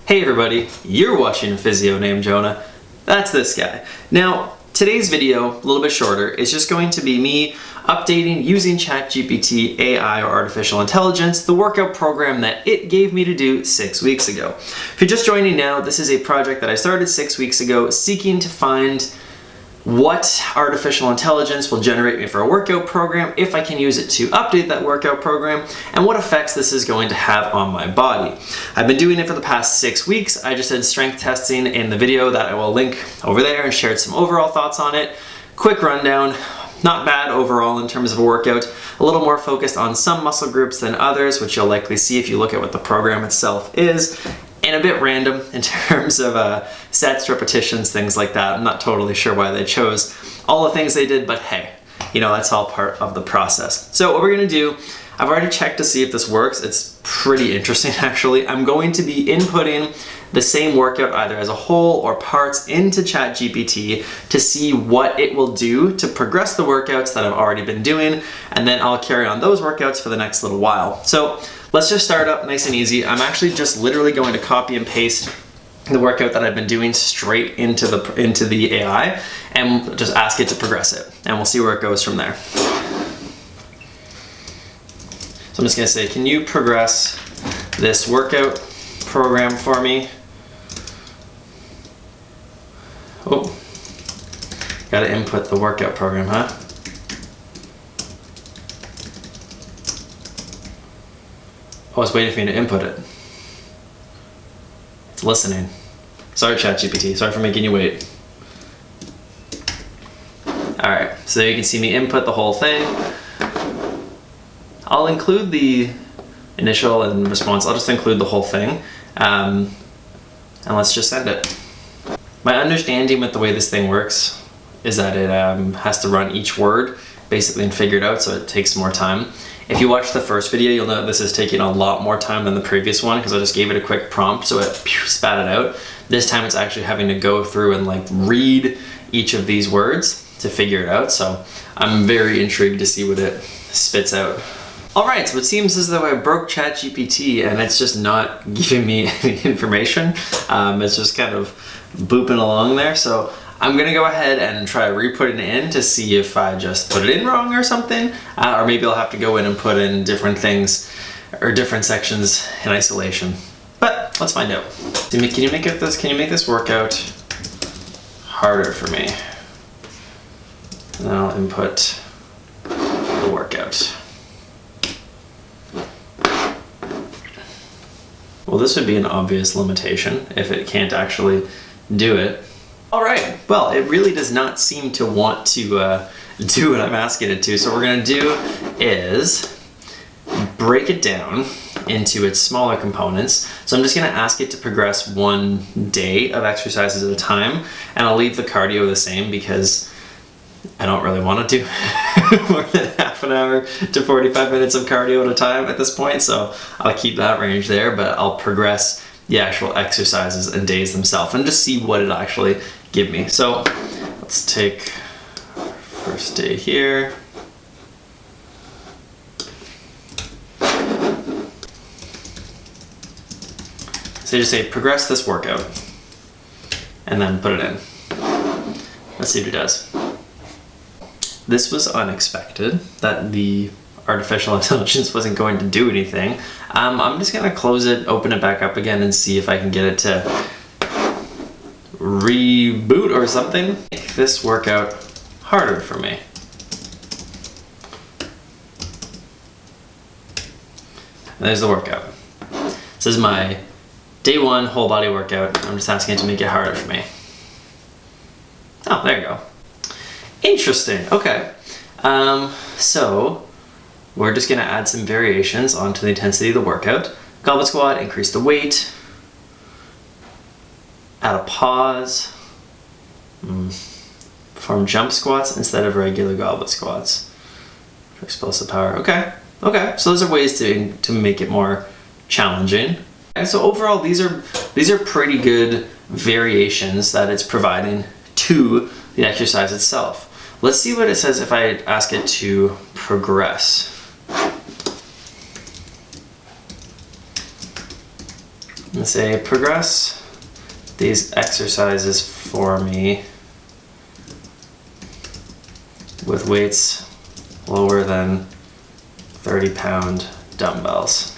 Hey everybody, you're watching a physio named Jonah. That's this guy. Now, today's video, a little bit shorter, is just going to be me updating using ChatGPT, AI, or artificial intelligence, the workout program that it gave me to do 6 weeks ago. If you're just joining now, this is a project that I started 6 weeks ago, seeking to find what artificial intelligence will generate me for a workout program, if I can use it to update that workout program, and what effects this is going to have on my body. I've been doing it for the past 6 weeks. I just did strength testing in the video that I will link over there and shared some overall thoughts on it. Quick rundown, not bad overall in terms of a workout, a little more focused on some muscle groups than others, which you'll likely see if you look at what the program itself is, and a bit random in terms of sets, repetitions, things like that. I'm not totally sure why they chose all the things they did, but hey, you know, that's all part of the process. So what we're gonna do, I've already checked to see if this works. It's pretty interesting actually. I'm going to be inputting the same workout either as a whole or parts into ChatGPT to see what it will do to progress the workouts that I've already been doing, and then I'll carry on those workouts for the next little while. So let's just start up nice and easy. I'm actually just literally going to copy and paste the workout that I've been doing straight into the AI and just ask it to progress it, and we'll see where it goes from there. So I'm just gonna say, can you progress this workout program for me? Oh, gotta input the workout program, huh? Oh, it's waiting for me to input it. It's listening. Sorry, ChatGPT. Sorry for making you wait. All right, so there you can see me input the whole thing. I'll include the initial and response. I'll just include the whole thing. And let's just send it. My understanding with the way this thing works is that it has to run each word basically and figure it out, so it takes more time. If you watch the first video, you'll know this is taking a lot more time than the previous one because I just gave it a quick prompt so it spat it out. This time it's actually having to go through and like read each of these words to figure it out. So I'm very intrigued to see what it spits out. All right, so it seems as though I broke ChatGPT and it's just not giving me any information. It's just kind of booping along there. So I'm gonna go ahead and try re-putting it in to see if I just put it in wrong or something, or maybe I'll have to go in and put in different things or different sections in isolation. But let's find out. Can you make this workout harder for me? And then I'll input the workout. Well, this would be an obvious limitation if it can't actually do it. All right, well, it really does not seem to want to do what I'm asking it to. So what we're gonna do is break it down into its smaller components. So I'm just gonna ask it to progress one day of exercises at a time, and I'll leave the cardio the same because I don't really want to do more than half an hour to 45 minutes of cardio at a time at this point. So I'll keep that range there, but I'll progress the actual exercises and days themselves and just see what it actually give me. So let's take first day here. So you just say progress this workout and then put it in. Let's see what it does. This was unexpected that the artificial intelligence wasn't going to do anything. I'm just gonna close it, open it back up again, and see if I can get it to reboot or something. Make this workout harder for me. And there's the workout. This is my day one whole body workout. I'm just asking it to make it harder for me. Oh, there you go. Interesting, okay. So we're just gonna add some variations onto the intensity of the workout. Goblet squat, increase the weight. Add a pause. Perform jump squats instead of regular goblet squats. For explosive power, okay. So those are ways to make it more challenging. And so overall, these are pretty good variations that it's providing to the exercise itself. Let's see what it says if I ask it to progress. and say progress these exercises for me with weights lower than 30-pound dumbbells.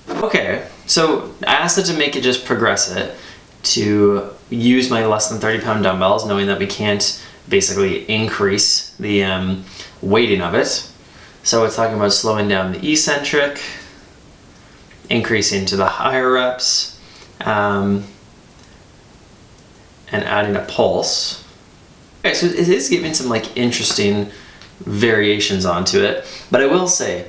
Okay, so I asked it to make it just progress it to use my less than 30-pound dumbbells, knowing that we can't basically increase the weighting of it. So it's talking about slowing down the eccentric, increasing to the higher reps, and adding a pulse. Okay, so it is giving some like interesting variations onto it, but I will say,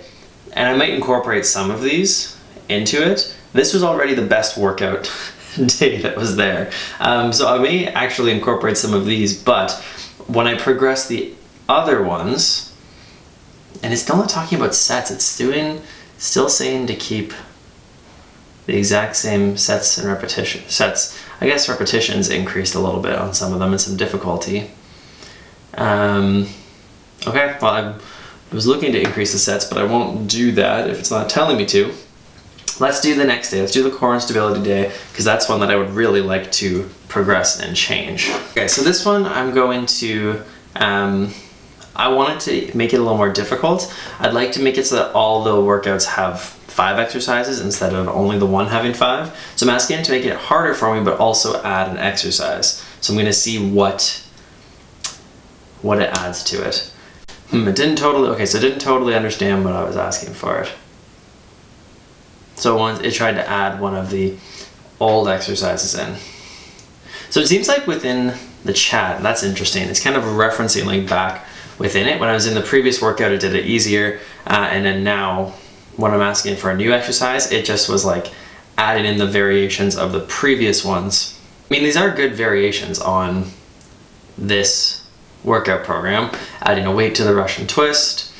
and I might incorporate some of these into it, this was already the best workout day that was there. So I may actually incorporate some of these, but when I progress the other ones, and it's still not talking about sets, it's still saying to keep the exact same sets and sets. I guess repetitions increased a little bit on some of them and some difficulty. Okay, well I was looking to increase the sets, but I won't do that if it's not telling me to. Let's do the next day. Let's do the core and stability day, because that's one that I would really like to progress and change. Okay, so this one I'm going to, I wanted to make it a little more difficult. I'd like to make it so that all the workouts have 5 exercises instead of only the one having 5. So I'm asking it to make it harder for me, but also add an exercise. So I'm gonna see what it adds to it. It didn't totally understand what I was asking for it. So once it tried to add one of the old exercises in. So it seems like within the chat, that's interesting. It's kind of referencing like back within it. When I was in the previous workout, it did it easier. And then now when I'm asking for a new exercise, it just was like adding in the variations of the previous ones. I mean, these are good variations on this workout program. Adding a weight to the Russian twist,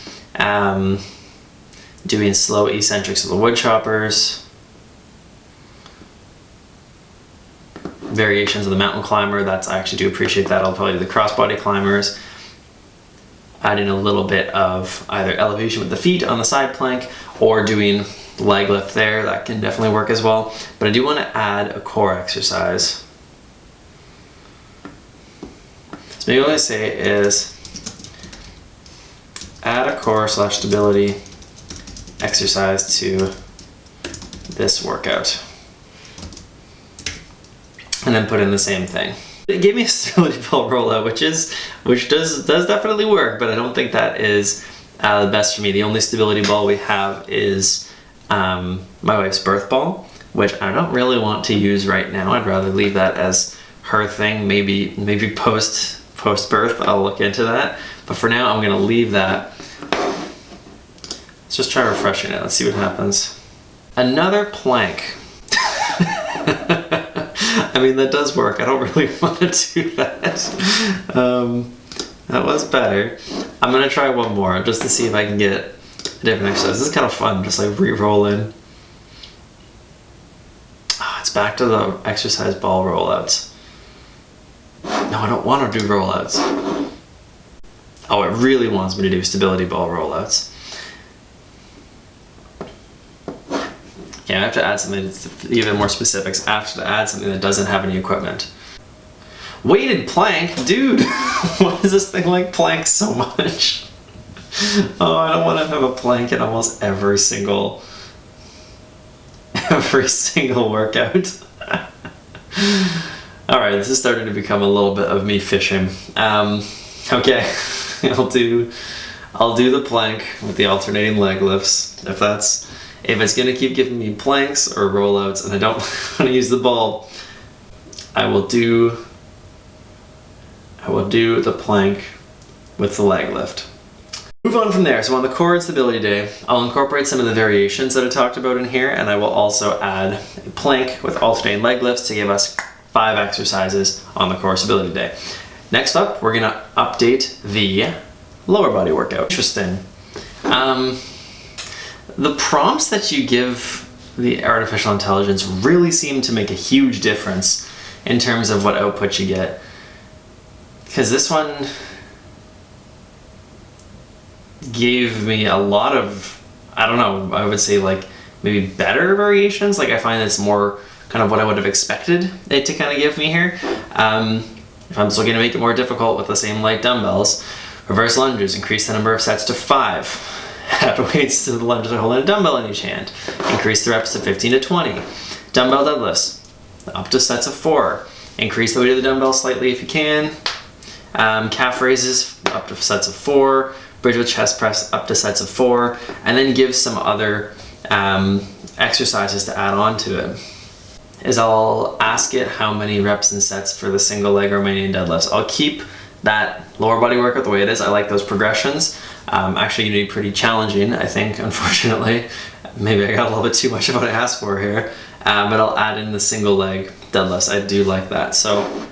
doing slow eccentrics of the wood choppers, variations of the mountain climber. I actually do appreciate that. I'll probably do the crossbody climbers, adding a little bit of either elevation with the feet on the side plank or doing leg lift there. That can definitely work as well. But I do want to add a core exercise. So maybe what I say is add a core / stability exercise to this workout, and then put in the same thing. It gave me a stability ball rollout, which does definitely work, but I don't think that is the best for me. The only stability ball we have is my wife's birth ball, which I don't really want to use right now. I'd rather leave that as her thing. Maybe post birth I'll look into that, but for now I'm gonna leave that. Let's just try refreshing it. Let's see what happens. Another plank. I mean, that does work. I don't really want to do that. That was better. I'm gonna try one more just to see if I can get a different exercise. This is kind of fun, just like re-rolling. Oh, it's back to the exercise ball rollouts. No, I don't want to do rollouts. Oh, it really wants me to do stability ball rollouts. Yeah, I have to add something that's even more specifics. I have to add something that doesn't have any equipment. Weighted plank? Dude, why does this thing like plank so much? Oh, I don't want to have a plank in almost every single workout. Alright, this is starting to become a little bit of me fishing. Okay, I'll do the plank with the alternating leg lifts. If it's gonna keep giving me planks or rollouts and I don't want to use the ball, I will do the plank with the leg lift. Move on from there. So on the core and stability day, I'll incorporate some of the variations that I talked about in here, and I will also add a plank with alternating leg lifts to give us 5 exercises on the core stability day. Next up, we're gonna update the lower body workout. Interesting. The prompts that you give the artificial intelligence really seem to make a huge difference in terms of what output you get. Because this one gave me a lot of, I don't know, I would say like maybe better variations. Like I find it's more kind of what I would have expected it to kind of give me here. If I'm still going to make it more difficult with the same light dumbbells, reverse lunges, increase the number of sets to 5. Add weights to the lunges or holding a dumbbell in each hand. Increase the reps to 15 to 20. Dumbbell deadlifts, up to sets of 4. Increase the weight of the dumbbell slightly if you can. Calf raises, up to sets of 4. Bridge with chest press, up to sets of 4. And then give some other exercises to add on to it. I'll ask it how many reps and sets for the single leg Romanian deadlifts. I'll keep that lower body workout the way it is. I like those progressions. Actually, going to be pretty challenging, I think, unfortunately. Maybe I got a little bit too much of what I asked for here. But I'll add in the single leg deadlifts. I do like that. So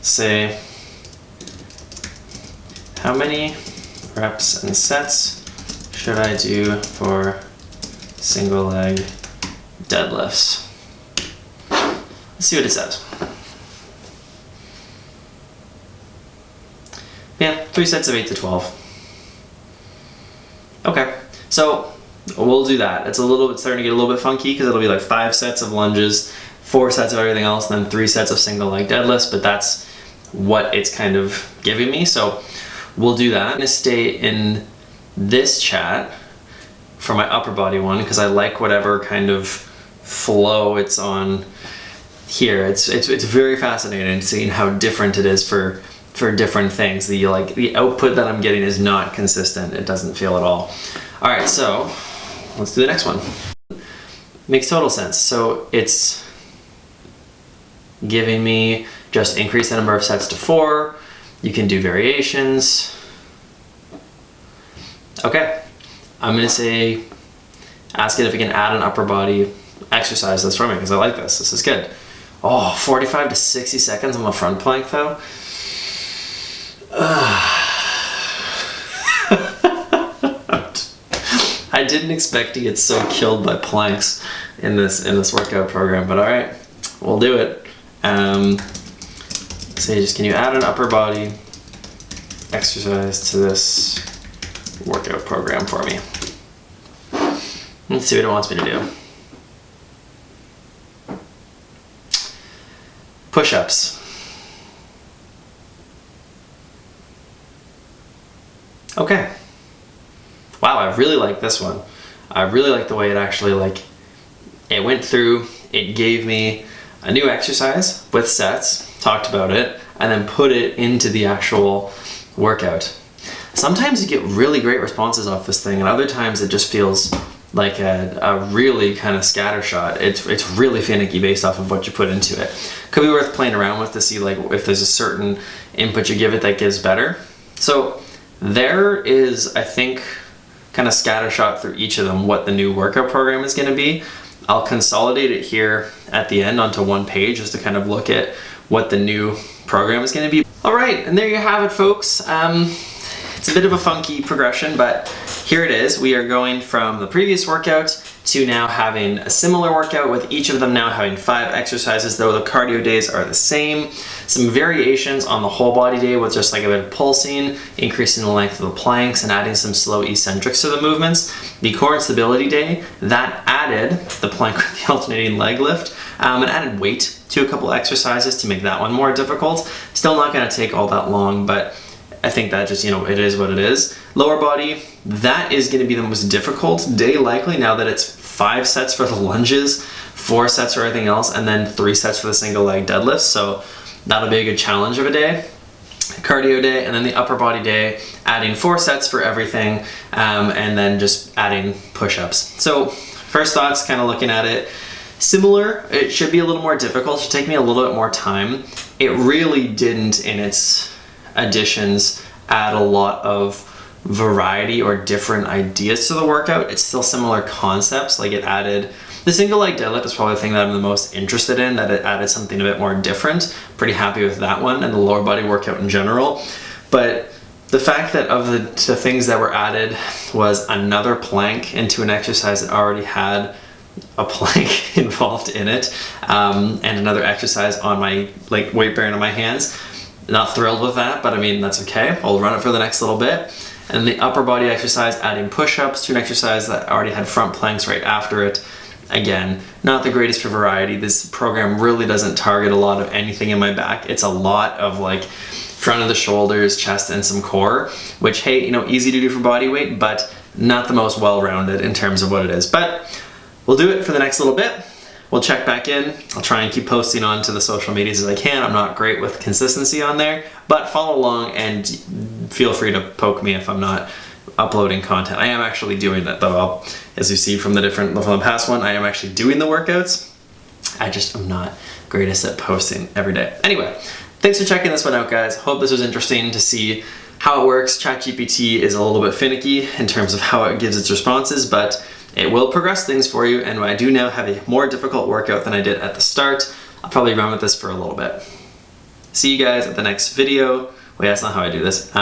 say, how many reps and sets should I do for single leg deadlifts? Let's see what it says. Yeah, 3 sets of 8 to 12. Okay, so we'll do that. It's starting to get a little bit funky because it'll be like 5 sets of lunges, 4 sets of everything else, and then 3 sets of single leg deadlifts, but that's what it's kind of giving me. So we'll do that. I'm gonna stay in this chat for my upper body one because I like whatever kind of flow it's on here. It's very fascinating seeing how different it is for different things. The output that I'm getting is not consistent. It doesn't feel at all. All right, so let's do the next one. Makes total sense. So it's giving me just increase the number of sets to 4. You can do variations. Okay, I'm gonna say, ask it if it can add an upper body exercise that's for me because I like this. This is good. Oh, 45 to 60 seconds on the front plank though. I didn't expect to get so killed by planks in this workout program, but all right, we'll do it. Say, just can you add an upper body exercise to this workout program for me? Let's see what it wants me to do. Push-ups. Okay. Wow, I really like this one. I really like the way it actually it went through, it gave me a new exercise with sets, talked about it, and then put it into the actual workout. Sometimes you get really great responses off this thing, and other times it just feels like a really kind of scattershot. It's really finicky based off of what you put into it. Could be worth playing around with to see if there's a certain input you give it that gives better. So there is, I think, kind of scattershot through each of them what the new workout program is going to be. I'll consolidate it here at the end onto one page just to kind of look at what the new program is going to be. All right, and there you have it, folks. It's a bit of a funky progression, but here it is. We are going from the previous workout to now having a similar workout with each of them now having 5 exercises, though the cardio days are the same. Some variations on the whole body day with just like a bit of pulsing, increasing the length of the planks, and adding some slow eccentrics to the movements. The core and stability day, that added the plank with the alternating leg lift, and added weight to a couple exercises to make that one more difficult. Still not going to take all that long, but I think that just, it is what it is. Lower body, that is going to be the most difficult day likely now that it's 5 sets for the lunges, 4 sets for everything else, and then 3 sets for the single leg deadlifts. So that'll be a good challenge of a day. Cardio day, and then the upper body day, adding 4 sets for everything, and then just adding push-ups. So first thoughts, kind of looking at it, similar. It should be a little more difficult. It should take me a little bit more time. It really didn't, in its additions, add a lot of variety or different ideas to the workout. It's still similar concepts. Like it added, the single leg deadlift is probably the thing that I'm the most interested in, that it added something a bit more different. Pretty happy with that one, and the lower body workout in general. But the fact that of the things that were added was another plank into an exercise that already had a plank involved in it, and another exercise on my weight bearing on my hands. Not thrilled with that, but I mean, that's okay. I'll run it for the next little bit. And the upper body exercise, adding push-ups to an exercise that already had front planks right after it, Again, not the greatest for variety. This program really doesn't target a lot of anything in my back. It's a lot of like front of the shoulders, chest, and some core, which, hey, you know, easy to do for body weight, but not the most well-rounded in terms of what it is. But we'll do it for the next little bit. We'll check back in. I'll try and keep posting onto the social medias as I can. I'm not great with consistency on there, but follow along and feel free to poke me if I'm not uploading content. I am actually doing that though. As you see from from the past one, I am actually doing the workouts. I'm not greatest at posting every day. Anyway, thanks for checking this one out, guys. Hope this was interesting to see how it works. ChatGPT is a little bit finicky in terms of how it gives its responses, but it will progress things for you, and I do now have a more difficult workout than I did at the start. I'll probably run with this for a little bit. See you guys at the next video. Wait, that's not how I do this.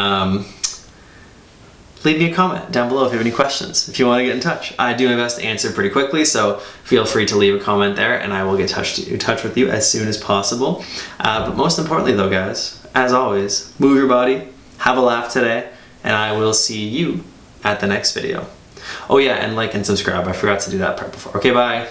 Leave me a comment down below if you have any questions, if you want to get in touch. I do my best to answer pretty quickly, so feel free to leave a comment there and I will get in touch with you as soon as possible. But most importantly though, guys, as always, move your body, have a laugh today, and I will see you at the next video. Oh yeah, and like and subscribe. I forgot to do that part before. Okay, bye.